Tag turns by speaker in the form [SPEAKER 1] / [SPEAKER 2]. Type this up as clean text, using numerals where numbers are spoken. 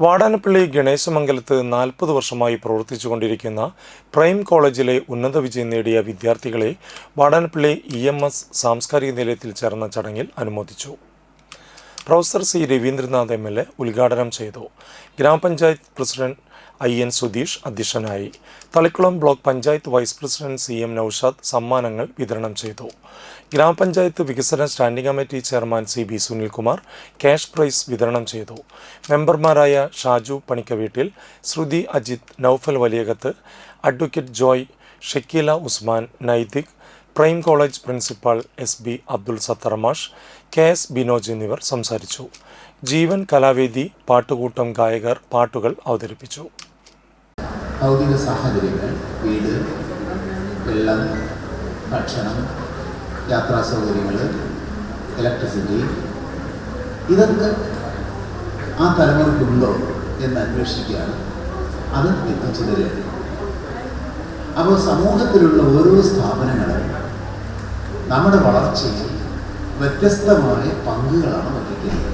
[SPEAKER 1] വാടാനപ്പള്ളി ഗണേശമംഗലത്ത് 40 വർഷമായി പ്രവർത്തിച്ചുകൊണ്ടിരിക്കുന്ന പ്രൈം കോളേജിലെ ഉന്നത വിജയം നേടിയ വിദ്യാർത്ഥികളെ വാടാനപ്പള്ളി EMS സാംസ്കാരിക നിലയത്തിൽ ചേർന്ന ചടങ്ങിൽ അനുമോദിച്ചു. പ്രൊഫസർ സി രവീന്ദ്രനാഥ് MLA ഉദ്ഘാടനം ചെയ്തു. ഗ്രാമപഞ്ചായത്ത് പ്രസിഡന്റ് IN സുധീഷ് അധ്യക്ഷനായി. Thalikkulam block panchayat vice president CM Noushad സമ്മാനങ്ങൾ വിതരണം ചെയ്തു. ഗ്രാമപഞ്ചായത്ത് വികസന standing committee chairman CB Sunilkumar cash prize വിതരണം ചെയ്തു. മെമ്പർമാരായ Shaju Panikkaveettil, Shruthi Ajith, Noufal Valiyakath, advocate Joy, Shakeela Usman, Naithik, prime college principal SB Abdul Sathar മാഷ്, KS ബിനോജ് എന്നിവർ സംസാരിച്ചു. ജീവൻ കലാവേദി പാട്ടുകൂട്ടം ഗായകർ പാട്ടുകൾ അവതരിപ്പിച്ചു.
[SPEAKER 2] ഭൗതിക സാഹചര്യങ്ങൾ, വീട്, വെള്ളം, ഭക്ഷണം, യാത്രാ സൗകര്യങ്ങൾ, ഇലക്ട്രിസിറ്റി, ഇതൊക്കെ ആ തലമുറയ്ക്കുണ്ടോ എന്ന് അന്വേഷിക്കുകയാണ്. അത് എത്തിച്ചു തരികയാണ്. അപ്പോൾ സമൂഹത്തിലുള്ള ഓരോ സ്ഥാപനങ്ങളും നമ്മുടെ വളർച്ചയിൽ വ്യത്യസ്തമായ പങ്കുകളാണ് വഹിക്കുന്നത്.